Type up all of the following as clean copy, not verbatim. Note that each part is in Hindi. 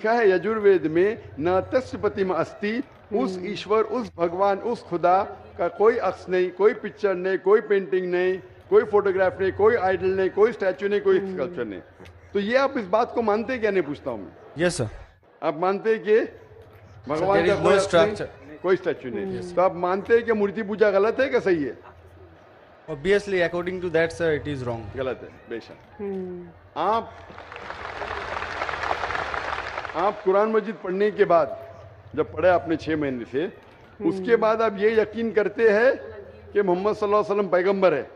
लिखा है यजुर्वेद में, न तस्य प्रतिमा अस्ति, उस ईश्वर, उस भगवान, उस खुदा का कोई अक्स नहीं, कोई पिक्चर नहीं, कोई पेंटिंग नहीं, कोई फोटोग्राफ नहीं, कोई आइडल नहीं, कोई स्टैचू नहीं, कोई स्कल्पचर नहीं। तो ये आप इस बात को मानते क्या? नहीं पूछता हूं मैं। Yes sir. आप मानते हैं कि भगवान का कोई स्ट्रक्चर, कोई स्टैचू नहीं? तो आप मानते हैं कि मूर्ति पूजा गलत है क्या सही है? Obviously according to that sir it is wrong. गलत है बेशक। आप कुरान मजीद पढ़ने के बाद, जब पढ़े आपने 6 महीने से, उसके बाद आप ये यकीन करते हैं कि मोहम्मद सल्लल्लाहु अलैहि वसल्लम पैगंबर है?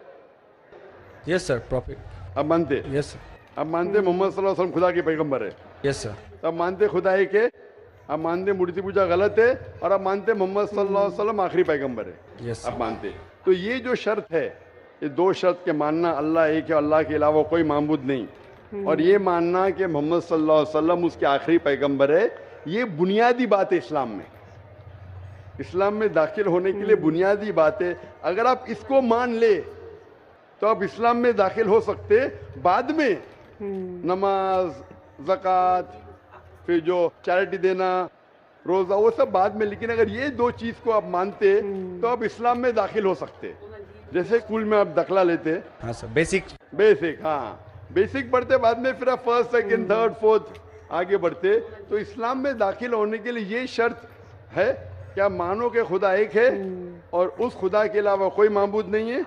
Yes sir, profit. आप मानते? Yes sir. आप मानते मोहम्मद सल्लल्लाहु अलैहि वसल्लम खुदा के पैगंबर है? Yes sir. तो आप मानते खुदा है के? आप मानते मूर्ति पूजा गलत है, और आप मानते मोहम्मद सल्लल्लाहु अलैहि वसल्लम आखिरी पैगंबर है? यस आप मानते। तो ये जो शर्त है, ये 2 शर्त के मानना, अल्लाह एक है, अल्लाह के अलावा कोई माबूद नहीं, और ये मानना कि मोहम्मद सल्लल्लाहु अलैहि वसल्लम उसके आखिरी पैगंबर है, ये बुनियादी बात है इस्लाम में। इस्लाम में दाखिल होने के लिए बुनियादी बात है। अगर आप इसको मान ले तो आप इस्लाम में दाखिल हो सकते। बाद में नमाज, ज़कात, फिर जो चैरिटी देना, रोज़ा, वो सब बाद में। लेकिन अगर ये 2 चीज़ को आप मानते तो आप इस्लाम में दाखिल हो सकते। जैसे स्कूल में आप दाखिला लेते। हाँ सर, बेसिक। हाँ, बेसिक पढ़ते, बाद में फिर आप फर्स्ट, सेकंड, थर्ड, फोर्थ आगे बढ़ते। तो इस्लाम में दाखिल होने के लिए ये शर्त है कि आप मानो कि खुदा एक है और उस खुदा के अलावा कोई माबूद नहीं है,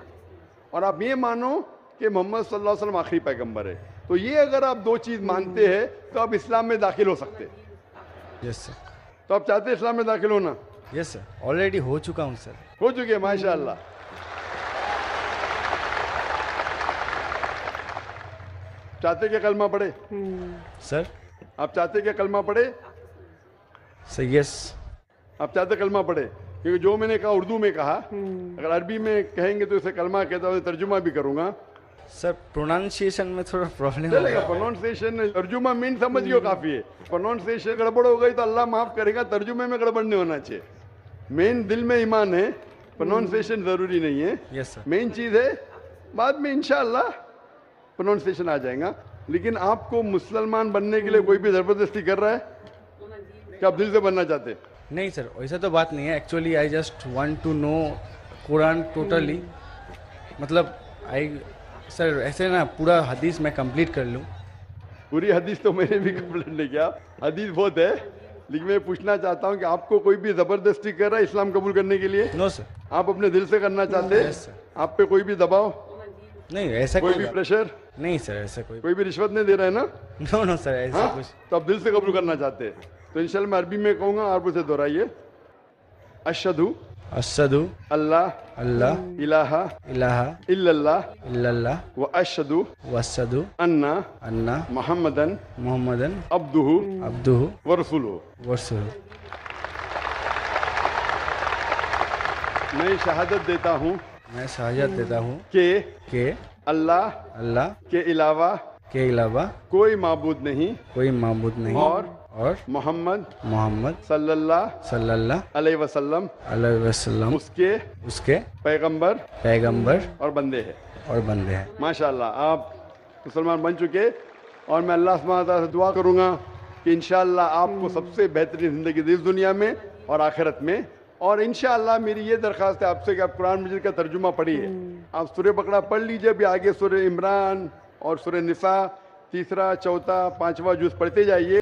और आप ये मानो कि मोहम्मद सल्लल्लाहु अलैहि वसल्लम आखिरी पैगंबर है। तो ये अगर आप 2 चीज़ मानते हैं तो आप इस्लाम में दाखिल हो सकते। Yes sir. तो आप चाहते हैं इस्लाम में दाखिल होना? यस सर, ऑलरेडी हो चुका हूँ सर। हो चुके हैं, माशाअल्लाह। चाहते क्या कलमा पढ़े? सर। आप चाहते क्या कलमा पढ़े? Sir yes. आप चाहते कलमा पढ़े? क्योंकि जो मैंने कहा उर्दू में कहा, अगर अरबी में कहेंगे तो इसे कलमा कहता हूँ, तर्जुमा भी करूंगा। सर प्रोनाउंसिएशन में थोड़ा प्रॉब्लम चलेगा, प्रोनाउंसिएशन, तर्जुमा मीन समझियो काफी है। प्रोनाउंसिएशन गड़बड़ हो गई तो अल्लाह माफ करेगा, तर्जुमे में गड़बड़ नहीं होना चाहिए। मेन दिल में ईमान है, प्रोनाउंसिएशन जरूरी नहीं है। Yes sir. मेन चीज है, बाद में इंशाअल्लाह प्रोनाउंसिएशन आ जाएगा। लेकिन आपको मुसलमान बनने के लिए कोई भी जबरदस्ती कर रहा है क्या? आप दिल से बनना चाहते? नहीं सर, वैसा तो बात नहीं है। Actually I just want to know Quran totally. मतलब आई सर ऐसे ना पूरा हदीस मैं कंप्लीट कर लूँ। पूरी हदीस तो मैंने भी कंप्लीट नहीं किया, हदीस बहुत है। लेकिन मैं पूछना चाहता हूँ कि आपको कोई भी जबरदस्ती कर रहा है इस्लाम कबूल करने के लिए? No sir. आप अपने दिल से करना चाहते हैं? Yes sir. आप पे कोई भी दबाव नहीं, ऐसा कोई भी प्रेशर नहीं सर, ऐसा कोई भी रिश्वत नहीं दे रहा है ना? नो नो सर, ऐसा हाँ? कुछ। तो आप दिल से कबूल करना चाहते हैं तो इंशाल्लाह मैं अरबी में कहूँगा, आप उसे दोहराइए। अशहदु अशहदु अल्लाह अल्लाह इलाहा इलाहा इल्लल्लाह इल्लल्लाह व अशहदु वअशहदु अन्ना अन्ना मुहम्मदन मुहम्मदन अब्दुहु अब्दुहु व रसूलुहु। वरसूलुहु। मैं शहादत देता हूँ मैं शहादत देता हूँ कि अल्लाह के अलावा कोई माबूद नहीं और मोहम्मद सल्लल्लाहु अलैहि वसल्लम उसके पैगंबर और बंदे हैं। हैं। माशाअल्लाह आप मुसलमान बन चुके, और मैं अल्लाह सुब्हानहू व तआला से दुआ करूंगा कि इंशाअल्लाह आपको सबसे बेहतरीन ज़िंदगी दी इस दुनिया में और आखिरत में। और इंशाअल्लाह मेरी ये दरख्वास्त है आपसे कि आप कुरान मजीद का तर्जुमा पढ़िए। आप सूरह बकरा पढ़ लीजिए, भी आगे सूरह इमरान और सूरह निसा, तीसरा, चौथा, 5वां जुज़ पढ़ते जाइए।